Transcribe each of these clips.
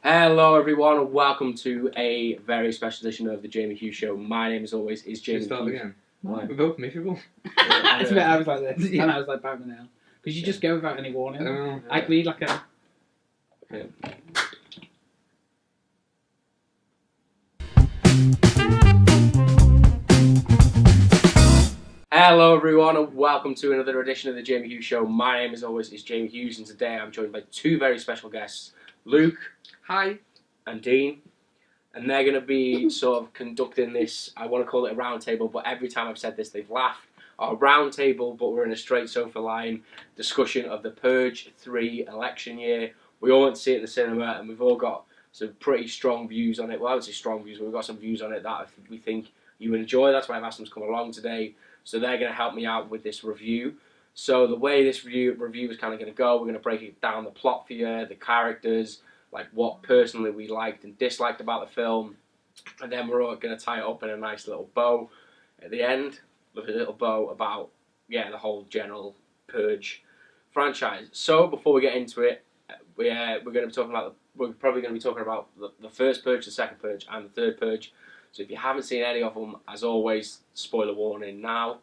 Hello everyone and welcome to a very special edition of the Jamie Hughes Show. My name as always is Jamie Should we start Hughes. again? Why? We're both miserable. I was like this, Yeah. and I was like, bang the nail. Because you just go without any warning. Oh, I bleed like a... Okay. Hello everyone and welcome to another edition of the Jamie Hughes Show. My name as always is Jamie Hughes and today I'm joined by two very special guests, Luke Hi. and Dean. And they're going to be sort of conducting this, I want to call it a roundtable, but every time I've said this they've laughed. Our roundtable, but we're in a straight sofa line discussion of the Purge 3 election year. We all went to see it in the cinema and we've all got some pretty strong views on it. Well, I would say strong views, but we've got some views on it that we think you would enjoy. That's why I've asked them to come along today. So they're going to help me out with this review. So the way this review is kind of going to go, we're going to break it down, the plot for you, the characters, like what personally we liked and disliked about the film. And then we're all going to tie it up in a nice little bow at the end. With a little bow about, the whole general Purge franchise. So before we get into it, we're going to be talking about, we're probably going to be talking about the first Purge, the second Purge, and the third Purge. So if you haven't seen any of them, as always, spoiler warning now.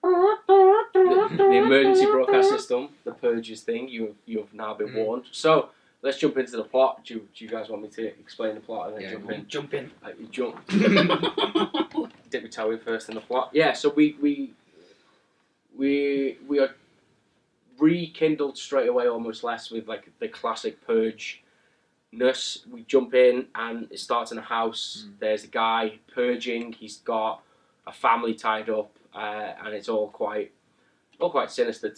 The emergency broadcast system, the Purges thing, you have now been warned. So let's jump into the plot. Do you guys want me to explain the plot and then jump in? Jump in. You jump. Did we tell you first in the plot? Yeah. So we are rekindled straight away, almost less with like the classic Purge-ness. We jump in and it starts in a house. There's a guy purging. He's got a family tied up, and it's all quite sinister.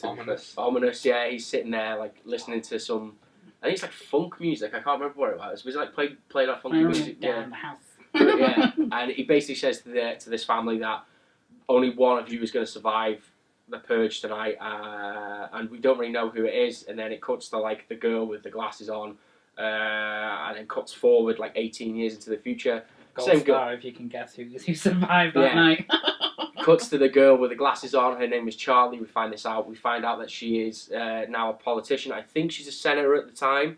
Ominous. Yeah. He's sitting there like listening to some. I think it's like funk music. I can't remember what it was. Was it like played off funky music? Down the house. Yeah, and he basically says to this family that only one of you is going to survive the Purge tonight, and we don't really know who it is. And then it cuts to like the girl with the glasses on, and then cuts forward like 18 years into the future. Gold star if you can guess who survived that night. Cuts to the girl with the glasses on. Her name is Charlie. We find this out. We find out that she is now a politician. I think she's a senator at the time.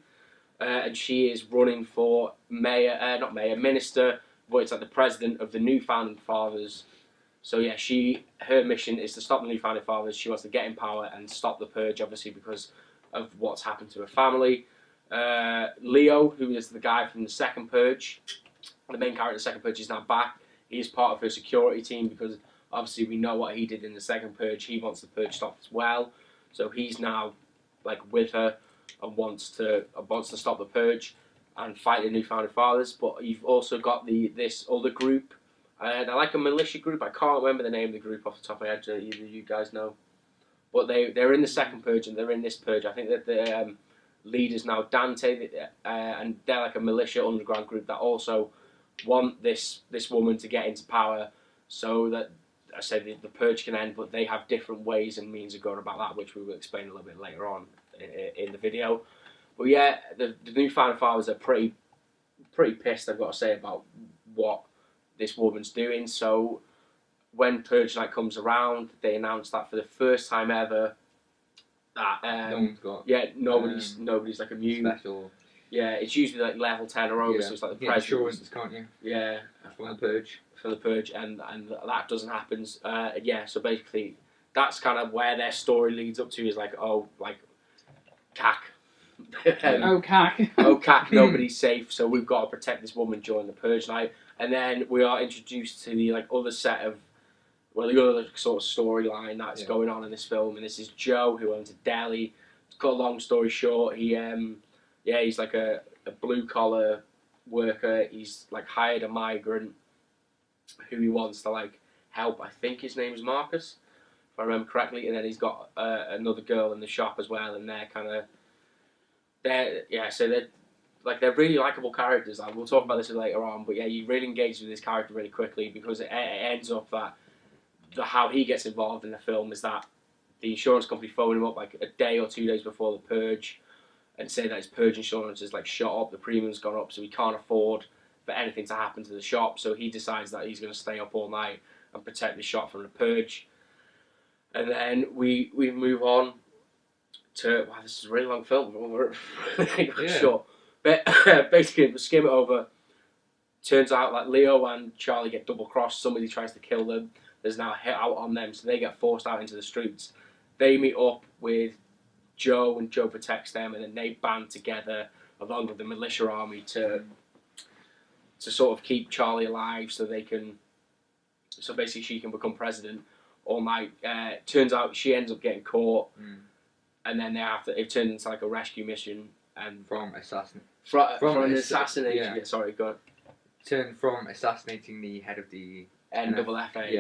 And she is running for minister, but it's like the president of the New Founding Fathers. So yeah, her mission is to stop the New Founding Fathers. She wants to get in power and stop the Purge, obviously because of what's happened to her family. Leo, who is the guy from the second Purge, the main character of the second Purge, is now back. He is part of her security team because obviously we know what he did in the second Purge. He wants the Purge stopped as well. So he's now like with her and wants to stop the Purge and fight the New Founding Fathers. But you've also got this other group. They're like a militia group. I can't remember the name of the group off the top of my head. Do either of you guys know? But they're in the second Purge and they're in this Purge. I think that the leader's now Dante, and they're like a militia underground group that also want this woman to get into power so that I say the Purge can end. But they have different ways and means of going about that, which we will explain a little bit later on in the video. But yeah, the New Founding Fathers are pretty pissed, I've got to say, about what this woman's doing. So when Purge night comes around, they announce that for the first time ever that nobody's like immune. Special. Yeah, it's usually like level 10 or over, so it's like the president. Insurance, can't you? Yeah. From the Purge. From the Purge, and that doesn't happen. So basically that's kind of where their story leads up to, is like, cack. Cack. Nobody's safe, so we've got to protect this woman during the Purge night. And then we are introduced to the other sort of storyline that's going on in this film. And this is Joe, who owns a deli. To cut a long story short, he's like a blue collar worker. He's like hired a migrant who he wants to like help. I think his name is Marcus, if I remember correctly. And then he's got another girl in the shop as well, and they're really likable characters. We'll talk about this later on, but yeah, you really engage with this character really quickly because it ends up that how he gets involved in the film is that the insurance company phone him up like a day or 2 days before the Purge and say that his Purge insurance is like shot up, the premium's gone up, so he can't afford for anything to happen to the shop. So he decides that he's going to stay up all night and protect the shop from the Purge. And then we move on to, wow, this is a really long film. We're short. But basically, we skim it over. Turns out like Leo and Charlie get double crossed. Somebody tries to kill them. There's now a hit out on them, so they get forced out into the streets. They meet up with Joe, and Joe protects them, and then they band together along with the militia army to sort of keep Charlie alive, so they can. So basically, she can become president. All night. Turns out she ends up getting caught, and then it turned into like a rescue mission, and From an assassination. yeah. Sorry, go on. Turned from assassinating the head of the NFFA.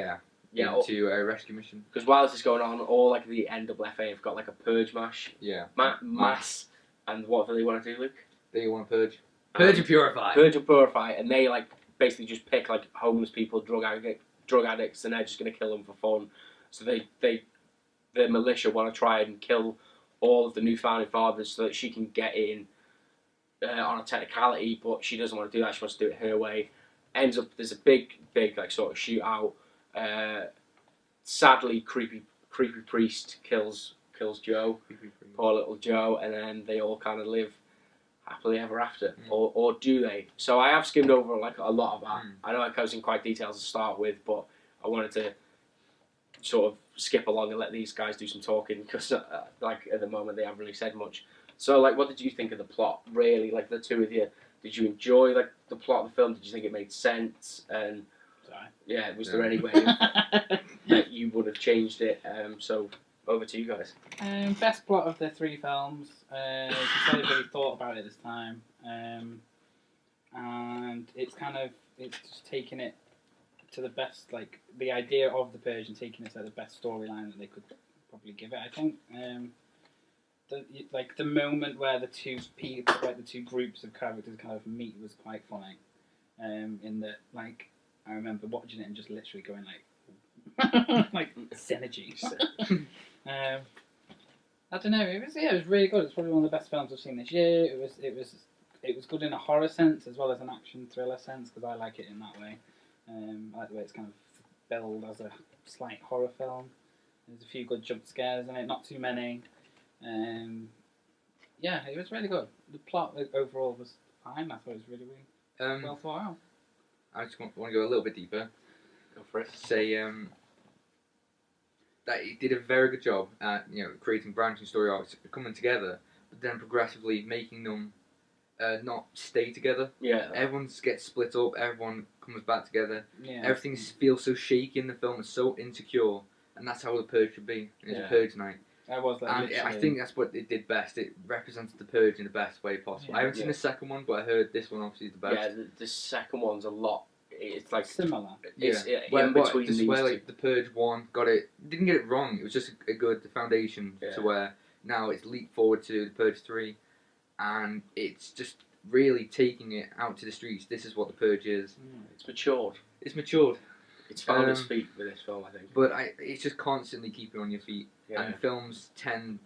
Yeah, into a rescue mission. Because while this is going on, all like the NFFA have got like a purge Yeah. mass, and what do they want to do, Luke? They want to purge. Purge and purify. Purge and purify, and they like basically just pick like homeless people, drug addicts, and they're just going to kill them for fun. So the militia want to try and kill all of the new founding fathers so that she can get in on a technicality, but she doesn't want to do that. She wants to do it her way. Ends up there's a big like sort of shootout. Sadly, creepy priest kills Joe, poor little Joe, and then they all kind of live happily ever after, or do they? So I have skimmed over like a lot of that. I know I was in quite details to start with, but I wanted to sort of skip along and let these guys do some talking because like at the moment they haven't really said much. So like, what did you think of the plot? Really, like the two of you, did you enjoy like the plot of the film? Did you think it made sense? And yeah, was there any way that you would have changed it? So over to you guys. Best plot of the three films. Just really thought about it this time, and it's just taking it to the best, like the idea of the Purge and taking it to the best storyline that they could probably give it. I think the moment where the two groups of characters kind of meet was quite funny. In that, like, I remember watching it and just literally going like, like synergy. I don't know. It was really good. It's probably one of the best films I've seen this year. It was good in a horror sense as well as an action thriller sense because I like it in that way. I like the way it's kind of billed as a slight horror film. There's a few good jump scares in it, not too many. Yeah, it was really good. The plot overall was fine. I thought it was really well thought out. I just want to go a little bit deeper. Go for it. Say that he did a very good job at creating branching story arcs coming together, but then progressively making them not stay together. Yeah. Everyone gets split up. Everyone comes back together. Yeah. Everything feels so shaky in the film. It's so insecure, and that's how the Purge should be. It's a Purge night. I was like, and I think that's what it did best. It represented the Purge in the best way possible. Yeah. I haven't seen the second one, but I heard this one obviously is the best. Yeah, the second one's a lot. It's like similar. It's in between these where two. like the Purge one didn't get it wrong. It was just a good foundation to where now it's leaped forward to the Purge 3, and it's just really taking it out to the streets. This is what the Purge is. It's matured. It's matured. It's found its feet with this film, I think. But it's just constantly keeping on your feet, and films tend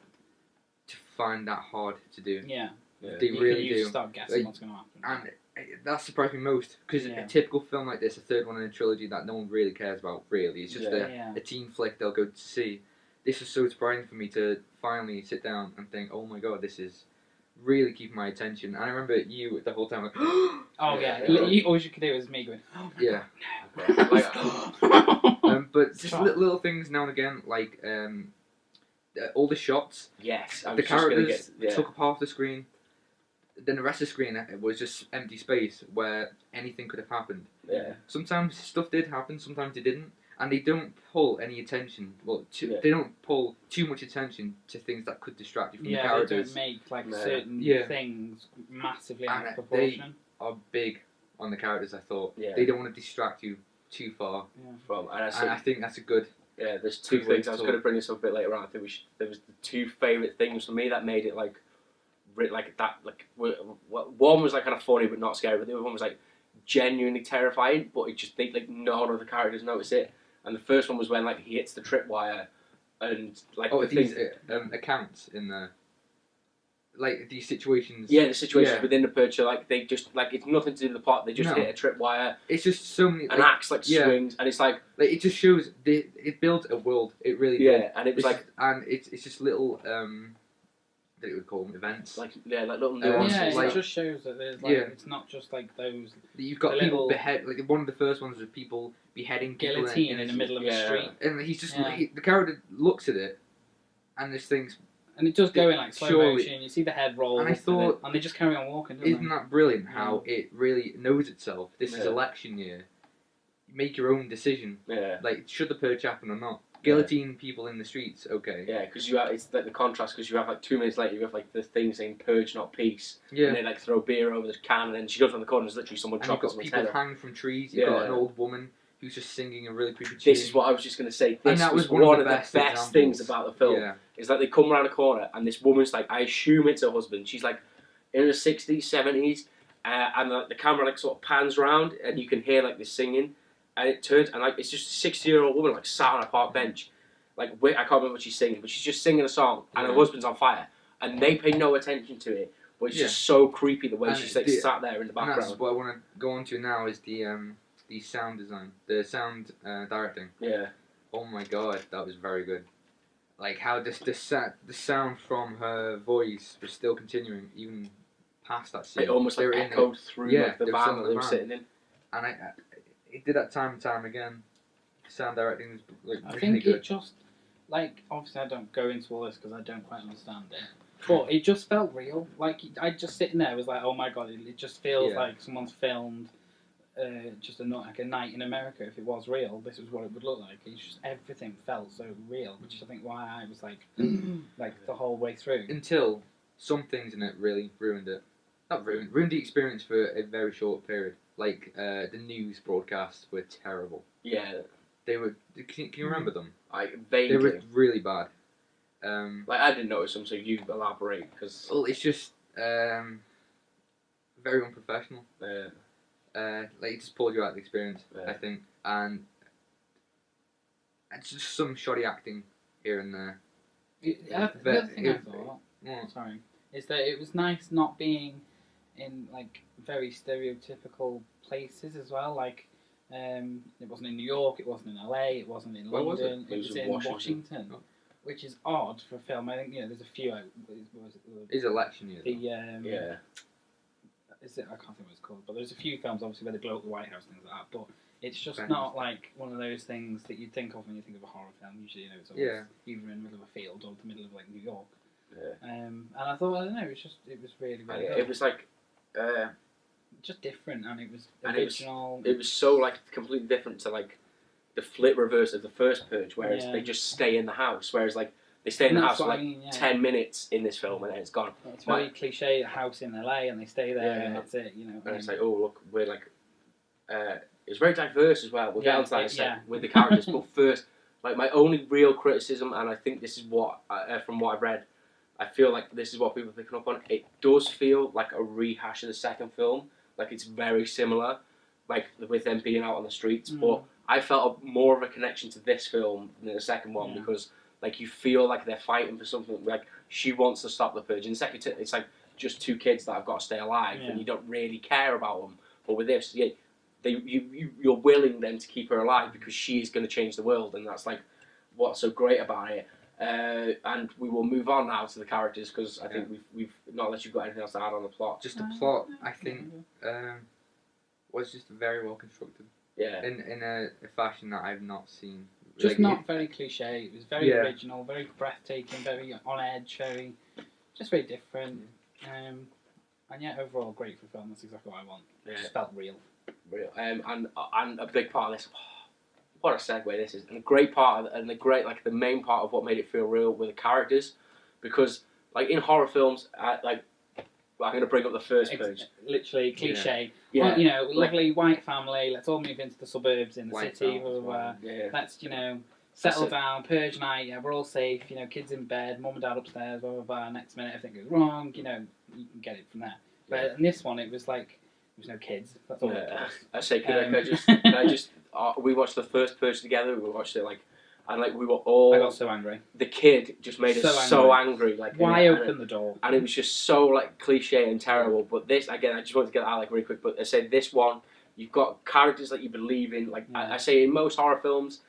to find that hard to do. Yeah. They really do. Start guessing what's going to happen. And that surprised me most because a typical film like this, a third one in a trilogy that no one really cares about, really, it's just a teen flick they'll go to see. This was so surprising for me to finally sit down and think, oh my god, this is really keeping my attention. And I remember you the whole time like, all you could do was me going, oh my god. But just little things now and again, like all the shots. Yes, the characters took up half the screen. Then the rest of the screen was just empty space where anything could have happened. Yeah. Sometimes stuff did happen, sometimes it didn't, and they don't pull any attention. They don't pull too much attention to things that could distract you from the characters. They don't make certain things massively out of proportion. They are big on the characters. I thought they don't want to distract you too far from. And I think that's a good. Yeah, there's two things. I was going to bring this up a bit later on. I think there was the two favourite things for me that made it like that. Like one was like kind of funny but not scary, but the other one was like genuinely terrifying. But it just like none of the characters notice it. And the first one was when like he hits the tripwire, and like these accounts in the like these situations. Yeah, the situations within the Purge, like they just like it's nothing to do with the plot. They just hit a tripwire. It's just so many. An axe swings, and it's like it just shows it builds a world. It really did. And it was and it's just little that it would call them, events. Like little nuances. It just shows that there's it's not just like those. You've got people behead. Like one of the first ones was people beheading guillotine in the middle of a street, and he's just the character looks at it, and this thing's. And it does go in like slow motion. You see the head roll, and they just carry on walking. Isn't that brilliant? How it really knows itself. This is election year. You make your own decision. Yeah. Like, should the purge happen or not? Guillotine people in the streets. Okay. Yeah, because it's like the contrast. Because you have like 2 minutes later, you have like the thing saying "Purge, not peace." Yeah. And they like throw beer over the can, and then she goes around the corner, and there's literally someone chopping someone's head. You've got people hanging from trees. You've got an old woman who's just singing a really creepy tune. This is what I was just going to say. This was one of the best things about the film. Yeah. Is that they come around a corner and this woman's like, I assume it's her husband. She's like in her 60s, 70s, and the camera like sort of pans around and you can hear like this singing, and it turns and like it's just a 60-year-old woman like sat on a park bench, like I can't remember what she's singing, but she's just singing a song and her husband's on fire, and they pay no attention to it. But it's just so creepy the way she's like sat there in the background. And that's what I want to go on to now is the sound design, the sound directing. Yeah. Oh my god, that was very good. Like how the sound from her voice was still continuing even past that scene. It almost like echoed through like, the van that they were sitting in. And it did that time and time again. The sound directing was like I really think good. it just like obviously I don't go into all this because I don't quite understand it. But it just felt real. Like I just sitting there was like, oh my god, it just feels like someone's filmed. Just a night in America. If it was real, this is what it would look like. It's just everything felt so real, which is I think why I was like, like the whole way through. Until some things in it really ruined it. Not ruined the experience for a very short period. Like the news broadcasts were terrible. Yeah, they were. Can you remember them? Vaguely. They were really bad. Like I didn't notice them, so you elaborate because. Well, it's just very unprofessional. Yeah. Like it just pulled you out of the experience, I think, and it's just some shoddy acting here and there. The other thing I thought, sorry, is that it was nice not being in like very stereotypical places as well. Like, it wasn't in New York, it wasn't in LA, it wasn't in London, it was in Washington. Which is odd for a film. I think there's a few. It's election year. Yeah. Is it? I can't think what it's called, but there's a few films obviously where they blow up the White House, things like that. But it's just not like one of those things that you think of when you think of a horror film. Usually, it's always either in the middle of a field or the middle of like New York. Yeah. And I thought, I don't know, it was really good. It was like just different, and it was original. It was so like completely different to like the flip reverse of the first Purge, whereas they just stay in the house, whereas like. They stay in the house for like 10 minutes in this film and then it's gone. It's very cliche, a house in LA, and they stay there and that's it, And it's like, oh look, we're like, it's very diverse as well. We'll get onto that in a second with the characters. But first, like my only real criticism, and I think this is what, from what I've read, I feel like this is what people are picking up on. It does feel like a rehash of the second film. Like it's very similar, like with them being out on the streets. But I felt more of a connection to this film than the second one because. Like you feel like they're fighting for something. Like she wants to stop the purge. In the second, it's like just two kids that have got to stay alive, and you don't really care about them. But with this, you're willing them to keep her alive because she is going to change the world, and that's like what's so great about it. And we will move on now to the characters because I think we've not unless you've got anything else to add on the plot. Just the plot, I think, was just very well constructed. Yeah. In a fashion that I've not seen. Just not very cliche. It was very original, very breathtaking, very on edge, just very different. And overall great for film. That's exactly what I want. It just felt real. And a big part of this. What a segue this is, and a great part of, the main part of what made it feel real were the characters, because like in horror films, I'm going to bring up the first Purge. Literally cliche. Yeah. Lovely white family. Let's all move into the suburbs in the city. Let's settle down. Purge night. Yeah, we're all safe. Kids in bed. Mum and dad upstairs. Blah blah blah. Next minute, everything goes wrong. You can get it from there. But in this one, it was like there was no kids. That's all it was. I say, can I just? We watched the first Purge together. We watched it and we were all. I got so angry. The kid just made us so angry. Like why open the door? And it was just so cliche and terrible. But this again, I just wanted to get that out really quick. But I said this one, you've got characters that you believe in. I say in most horror films,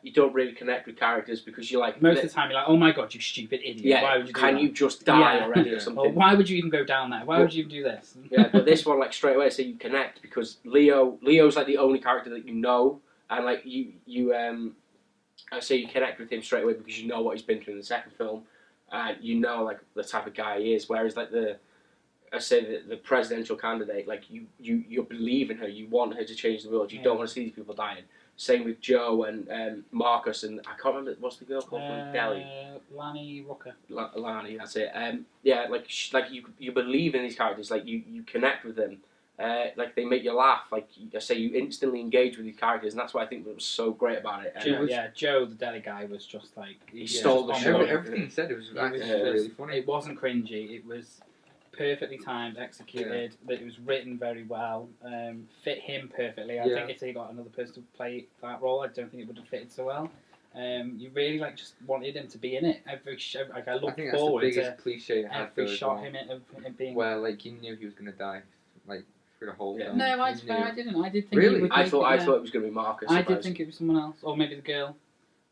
you don't really connect with characters because you're like most of the time you're like, oh my god, you stupid idiot. Yeah, why would you do can that? you just die already or something? Or why would you even go down there? Why would you even do this? Yeah, but this one, like straight away, so you connect because Leo's like the only character that you know, and like I say you connect with him straight away because you know what he's been through in the second film, and you know like the type of guy he is. Whereas like the presidential candidate, like you believe in her, you want her to change the world. You don't want to see these people dying. Same with Joe and Marcus and I can't remember what's the girl called from Delhi. Lani Rucker. Lani, that's it. Yeah, like you believe in these characters, like you connect with them. Like they make you laugh. Like I say, you instantly engage with these characters, and that's what I think was so great about it. Joe, the Delhi guy, was just like he stole the show. Everything he said, it was really funny. It wasn't cringy. It was perfectly timed, executed. That it was written very well. Fit him perfectly. I think if they got another person to play that role, I don't think it would have fitted so well. You really like just wanted him to be in it. Every show, like I looked forward to cliche every shot him being. Well, like you knew he was gonna die, like. For the whole No, I didn't. I did think really? he would I thought it was going to be Marcus. I did think it was someone else, or maybe the girl.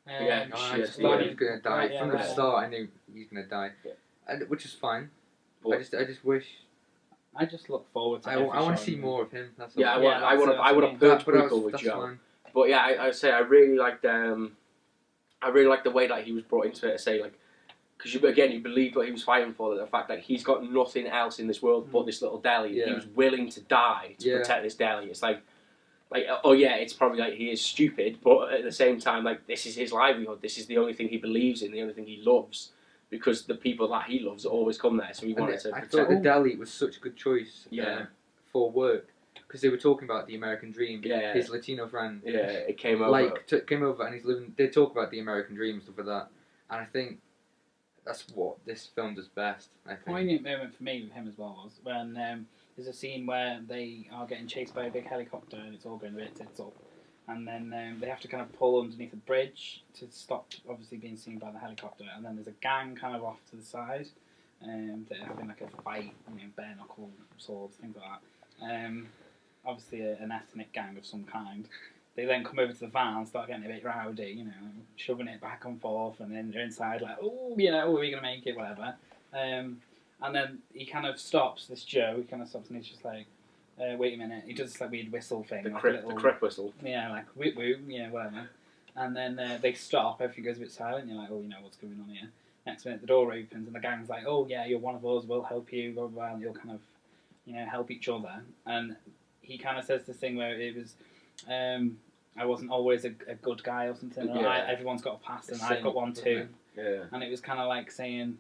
I just thought he was going to die from the start. I knew he was going to die, which is fine. But I just wish. I just look forward to. I want to see more of him. That's I want a Purge prequel with Joe. Fine. But yeah, I say I really liked the way that he was brought into it. To say like. Because you believed what he was fighting for, the fact that he's got nothing else in this world but this little deli. Yeah. He was willing to die to protect this deli. It's like, oh yeah, it's probably like he is stupid, but at the same time, like this is his livelihood. This is the only thing he believes in, the only thing he loves, because the people that he loves always come there. So he wanted to protect. I thought the deli was such a good choice. Yeah. For work. Because they were talking about the American dream. Yeah. His Latino friend. Yeah, it came over. Came over and he's living. They talk about the American dream and stuff like that, and I think. That's what this film does best, I think. Poignant moment for me with him as well was when there's a scene where they are getting chased by a big helicopter and it's all going a bit tits up. And then they have to kind of pull underneath a bridge to stop obviously being seen by the helicopter. And then there's a gang kind of off to the side that are having like a fight, bare knuckle swords, things like that. Obviously an ethnic gang of some kind. They then come over to the van and start getting a bit rowdy, shoving it back and forth, and then they're inside like, oh, are we going to make it, whatever. And then he kind of stops, this Joe, he kind of stops and he's just like, wait a minute, he does this like weird whistle thing. The like crip whistle. Yeah, like, whoop whoop, whatever. And then they stop, everything goes a bit silent, you're like, oh, what's going on here. Next minute the door opens and the gang's like, oh yeah, you're one of us, we'll help you, blah, blah, blah, and you'll kind of, help each other. And he kind of says this thing where it was... I wasn't always a good guy or something. Everyone's got a past and I've got one too. Yeah. And it was kind of like saying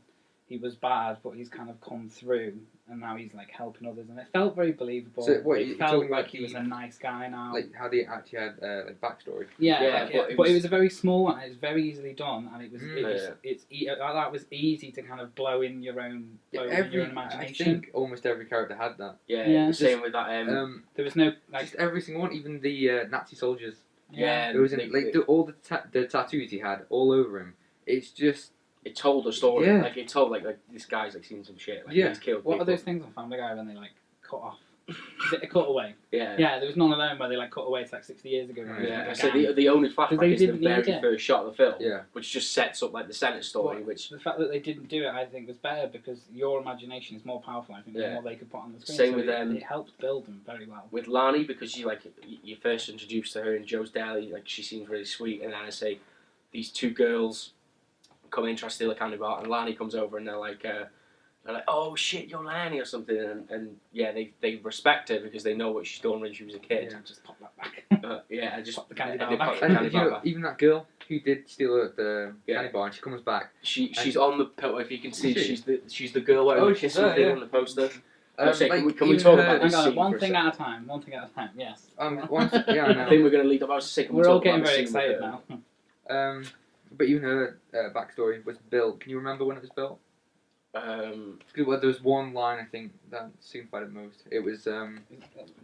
he was bad, but he's kind of come through and now he's like helping others. And it felt very believable. So what, it felt like he was a nice guy now. Like how they actually had like backstory. Yeah, but it was a very small one. It was very easily done, and that was easy to kind of blow in your own imagination. I think almost every character had that. Yeah. Same with that. There was no just every single one, even the Nazi soldiers. Yeah, it was all the tattoos he had all over him. It's just it told a story. Yeah. Like it told like this guy's like seen some shit. Like, he's killed. What are those things on Family Guy when they like cut off? Is it a cutaway? Yeah. Yeah, there was none of them where they like cut away to like 60 years ago. Yeah. So the only flashback is the very first shot of the film. Yeah. Which just sets up like the Senate story. Which the fact that they didn't do it, I think, was better because your imagination is more powerful. I think the more they could put on the screen. Same with it helped build them very well. With Lani, because you first introduced to her in Joe's Deli, like she seems really sweet, and then I say these two girls come in, try to steal a candy bar, and Lani comes over and they're like, oh shit, you're Lani or something, and yeah, they respect her because they know what she's done when she was a kid. Yeah, just pop that back. Just pop the candy bar back. And even that girl who did steal the candy bar, and she comes back. She's on the if you can see, she's the girl wearing the kissing thing on the poster. Can we talk about this scene one thing at a time. Yes. I know. I think we're going to lead up. I was sick. We're all getting very excited now. But even her backstory was built. Can you remember when it was built? There was one line I think that signified it most. It was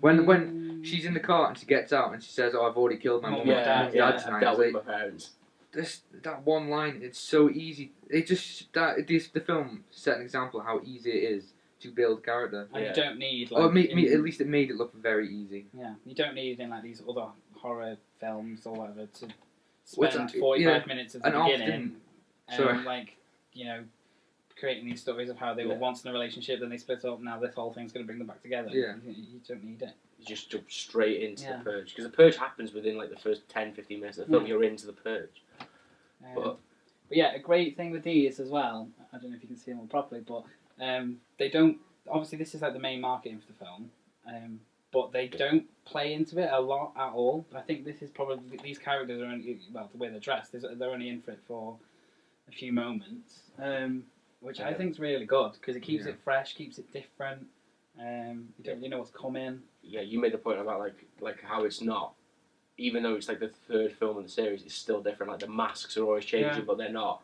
when she's in the car and she gets out and she says, "Oh, I've already killed my mum and dad tonight." I've dealt with my parents. That one line, it's so easy. The film set an example of how easy it is to build character. And you don't need. At least it made it look very easy. Yeah, you don't need in like these other horror films or whatever spend 45 minutes at the beginning, often, like, you know, creating these stories of how they were once in a relationship, then they split up, now this whole thing's going to bring them back together. Yeah. You don't need it. You just jump straight into the Purge. Because the Purge happens within like the first 10-15 minutes of the film, you're into the Purge. But yeah, a great thing with these as well, I don't know if you can see them all properly, but they don't, obviously this is like the main marketing for the film, but they don't play into it a lot at all. I think this is probably, these characters are only, well, the way they're dressed, they're only in for it for a few moments, which I think is really good, because it keeps it fresh, keeps it different, you don't really know what's coming. Yeah, you made the point about like how it's not, even though it's like the third film in the series, it's still different. Like the masks are always changing, but they're not.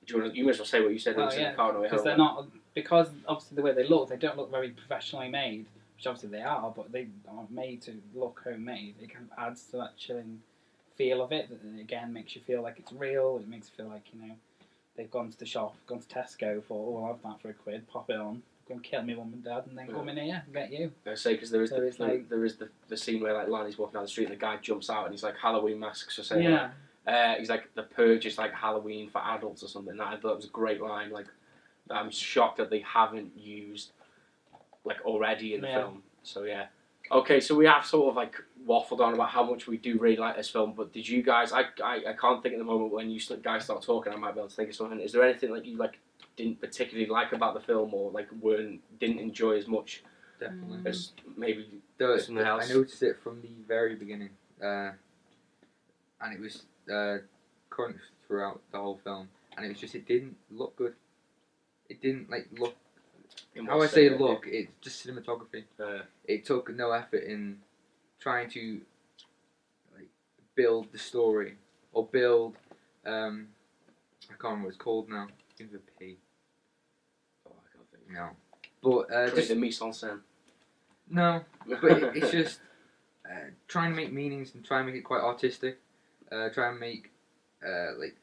You may as well say what you said in the car on the way home. Because they're not, because obviously the way they look, they don't look very professionally made, which obviously they are, but they aren't made to look homemade. It kind of adds to that chilling feel of it, that again makes you feel like it's real. It makes you feel like, you know, they've gone to the shop, gone to Tesco for, I'll have that for £1, pop it on, go and kill me mum and dad, and then come in here and get you. I say, because there is the scene where like Lanny's walking down the street and the guy jumps out and he's like, Halloween masks or something. He's like, the Purge is like Halloween for adults or something. I thought it was a great line. Like, I'm shocked that they haven't used like already in the film. So yeah. Okay, so we have sort of like waffled on about how much we do really like this film, but did you guys? I can't think at the moment. When you guys start talking, I might be able to think of something. Is there anything like you like didn't particularly like about the film, or like didn't enjoy as much? Definitely. As maybe something else. I noticed it from the very beginning, and it was current throughout the whole film, and it was just, it didn't look good. It didn't like look. How I say look, it's just cinematography. It took no effort in trying to like build the story or build. I can't remember what it's called now. Begins with P. Oh, I can't think. No, but just the mise en scène. No, but it's just trying to make meanings and try and make it quite artistic. Try and make like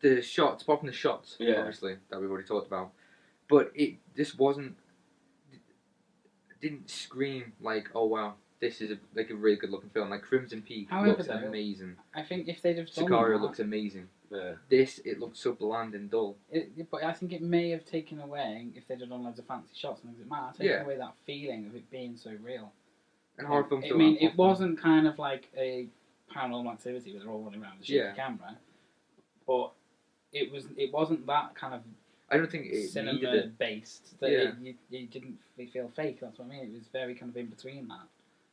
the shots, popping the shots, obviously that we've already talked about. But it just didn't scream like, oh wow, this is a really good looking film. Like Crimson Peak looks amazing. I think if they'd have done Sicario looks amazing. Yeah. It looks so bland and dull. But I think it may have taken away, if they'd have done loads of fancy shots and things, it might have taken away that feeling of it being so real. And horror films. I mean, it wasn't kind of like a Paranormal Activity where they're all running around the shooting camera, but it wasn't that kind of. I don't think it cinema based. That you didn't feel fake. That's what I mean. It was very kind of in between that.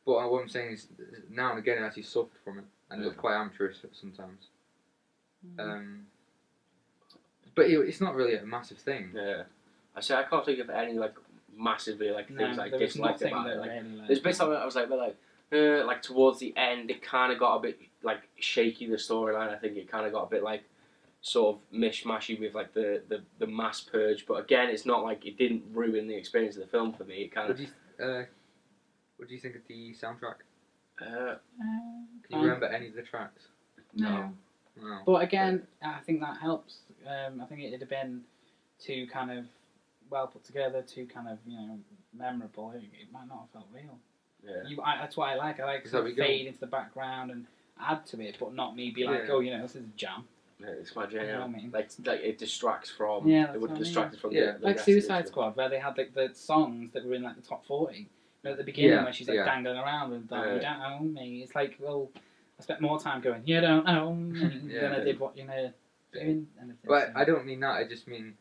But what I'm saying is, now and again, it actually suffered from it, and it looked quite amateurish sometimes. But it's not really a massive thing. Yeah, I can't think of any like massively like things I disliked about it. Like, really there's bits of it I was like towards the end, it kind of got a bit like shaky. The storyline, I think it kind of got a bit like sort of mishmashy with like the mass purge. But again, it's not like it didn't ruin the experience of the film for me. It kind of. What do you think of the soundtrack? Can you remember any of the tracks? No. But again, I think that helps. I think it'd have been too kind of well put together, too kind of memorable. It might not have felt real. Yeah. That's what I like. I like to fade into the background and add to it, but not me be like, this is a jam. Yeah, it's my jam. You know what I mean? Like it distracts from. It would distract from like Suicide Squad, where they had like the songs that were in like the top 40. At the beginning, where she's like dangling around and you don't own me. It's like, well, I spent more time going, you don't own me than I did what doing. But I don't mean that. I just mean.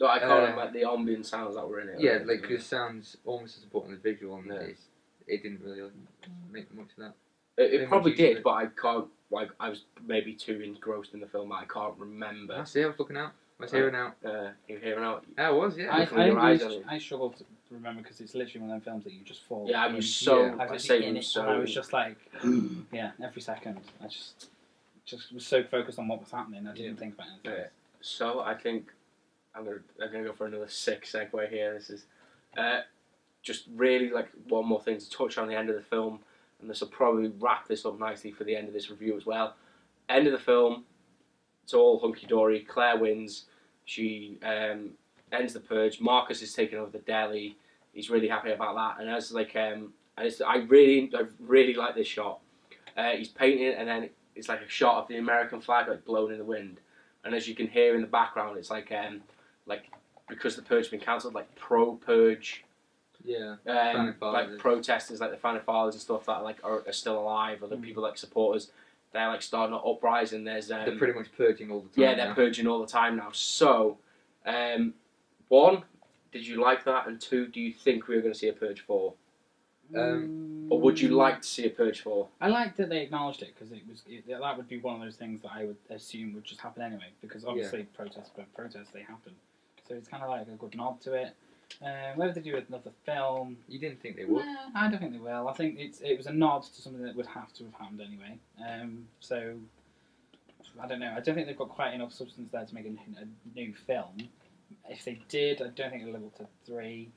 No, I can't remember like, the ambient sounds that were in it. Yeah, like it sounds almost as important as visual, and it didn't really make much of that. It probably did, but I can't. Like I was maybe too engrossed in the film that I can't remember. I see. I was looking out. I was hearing out. You're hearing out. I was. Yeah. I struggled to remember because it's literally one of them films that you just fall. Yeah, I was so. I was just like, every second. I just was so focused on what was happening. I didn't think about anything else. So I think I'm gonna go for another sick segue here. This is just really like one more thing to touch on the end of the film, and this will probably wrap this up nicely for the end of this review as well. End of the film, it's all hunky dory. Claire wins. She ends the purge. Marcus is taking over the deli. He's really happy about that, and as like I really like this shot. He's painting, and then it's like a shot of the American flag like blowing in the wind, and as you can hear in the background, it's like because the purge has been cancelled, like pro-purge. Yeah. Like protesters, like the founding fathers and stuff that like are still alive, or the people like supporters, they're like starting an uprising. There's they're pretty much purging all the time. Yeah, they're purging all the time now. So, one, did you like that? And two, do you think we were going to see a Purge 4? Or would you like to see a Purge 4? I liked that they acknowledged it because that would be one of those things that I would assume would just happen anyway, because obviously protests they happen. So it's kind of like a good nod to it. Whether they do another film, you didn't think they would? I don't think they will. I think it was a nod to something that would have to have happened anyway. So I don't know. I don't think they've got quite enough substance there to make a new film. If they did, I don't think it'll live up to 3.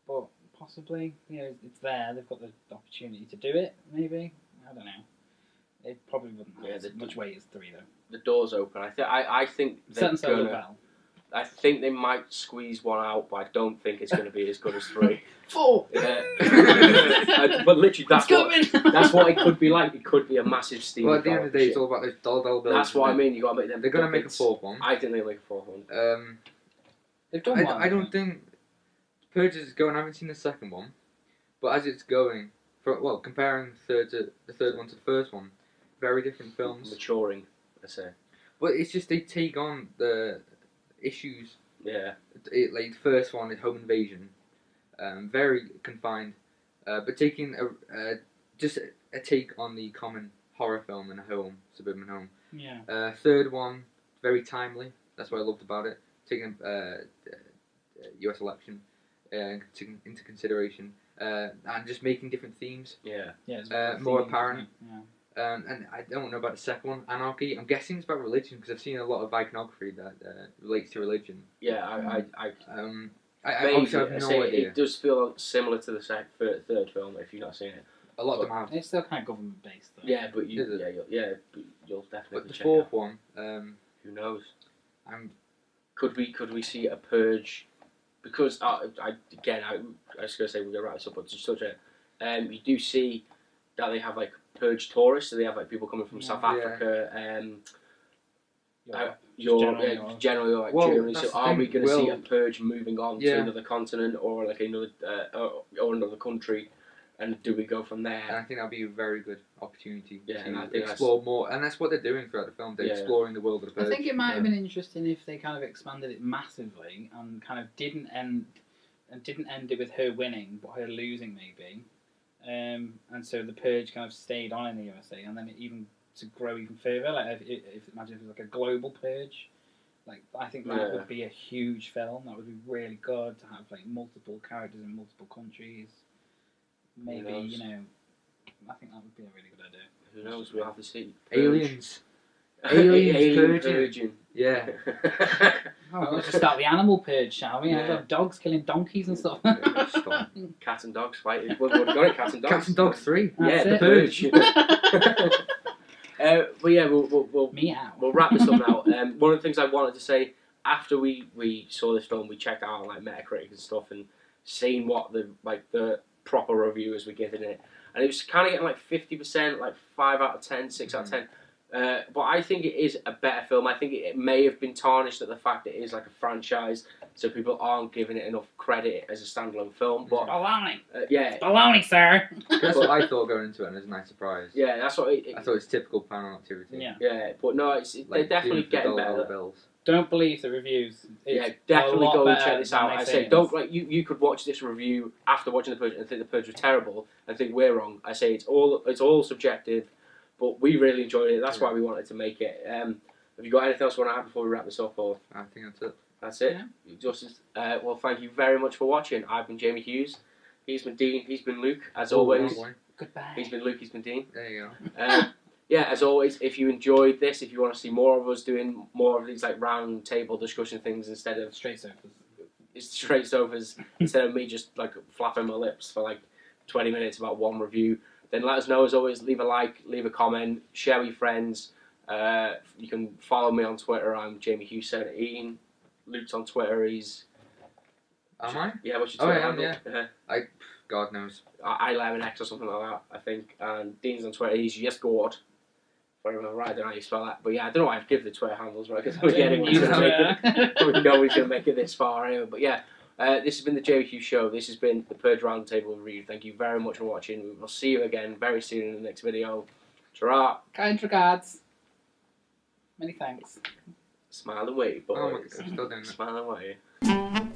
But possibly, it's there. They've got the opportunity to do it. Maybe, I don't know. It probably wouldn't have as much weight as 3 though. The door's open. I think they're gonna. I think they might squeeze one out, but I don't think it's going to be as good as 3. 4! Yeah. But literally, that's what it could be like. It could be a massive steam. Well, at the end of the day, it's all about those dollar bills. That's what I mean. You got to make them. They're going to make a 4th one. I think they'll make a 4th one. They've done one. I don't think Purge is going. I haven't seen the 2nd one, but as it's going, comparing the third one to the first one, very different films. Maturing, I say. Well, it's just they take on the issues. Yeah. Like the first one is home invasion, very confined, but taking just a take on the common horror film in a home, suburban home. Yeah. Third one, very timely. That's what I loved about it. Taking U.S. election into consideration, and just making different themes. Yeah. Yeah. More apparent. Yeah. And I don't know about the second one, Anarchy. I'm guessing it's about religion because I've seen a lot of iconography that relates to religion. Yeah, I obviously have no idea. It does feel similar to the third film if you've not seen it. A lot of them have. It's still kind of government based though. Yeah, but you'll definitely. But the check 4th out. one, who knows? Could we see a Purge? Because I was going to say we're going to wrap this up, but just touch it. You do see that they have like Purge tourists, so they have like people coming from South Africa, generally like Germany. So are we going to see a Purge moving on to another continent or like another or another country, and do we go from there? And I think that'd be a very good opportunity to think explore more, and that's what they're doing throughout the film. They're exploring the world of the Purge. I think it might have been interesting if they kind of expanded it massively and kind of didn't end it with her winning, but her losing maybe. And so the Purge kind of stayed on in the USA, and then even to grow even further. Like if imagine if it was like a global Purge, like I think that would be a huge film. That would be really good to have like multiple characters in multiple countries. Maybe I think that would be a really good idea. Who knows? We'll have to see. Aliens. Alien purging. Yeah. Let's just start the animal purge, shall we? Have dogs killing donkeys and stuff. Cats and dogs fighting. We've already got it. Cats and dogs. Cats and dogs 3. That's the Purge. But yeah, we'll wrap this up now. One of the things I wanted to say after we saw this film, we checked out like Metacritic and stuff and seen what the proper reviewers were giving it, and it was kind of getting like 50%, like 5 out of 10, 6 out of 10. But I think it is a better film. I think it may have been tarnished at the fact that it is like a franchise, so people aren't giving it enough credit as a standalone film. But baloney. Baloney, sir. That's what I thought going into it, and it was a nice surprise. Yeah, that's what I thought it's typical Paranormal Activity. Yeah, but no, they're definitely getting better. Don't believe the reviews. It's definitely go and check this out. I say don't you could watch this review after watching the Purge and think the Purge was terrible and think we're wrong. I say it's all subjective. But we really enjoyed it. That's why we wanted to make it. Have you got anything else you want to add before we wrap this up? Or I think that's it. That's it. Yeah. Well, thank you very much for watching. I've been Jamie Hughes. He's been Dean. He's been Luke. As always. Goodbye. He's been Luke. He's been Dean. There you go. As always, if you enjoyed this, if you want to see more of us doing more of these like round table discussion things instead of straight sofas, instead of me just like flapping my lips for like 20 minutes about one review. Then let us know, as always, leave a like, leave a comment, share with your friends. You can follow me on Twitter, I'm JamieHughes17. Luke's on Twitter, he's... Am I? Yeah, what's your Twitter handle? God knows. I11X or something like that, I think. And Dean's on Twitter, he's YesGord. Very well, right, I don't know how you spell that. But yeah, I don't know why I've given the Twitter handles, right? Because anyone's going to make it. Probably nobody's going to make it this far anyway. But yeah, this has been the JQ Show. This has been the Purge Roundtable review. Thank you very much for watching. We will see you again very soon in the next video. Ta-ra! Kind regards. Many thanks. Smile and wave, boys. Oh my God, I'm still doing that. Smile and wave.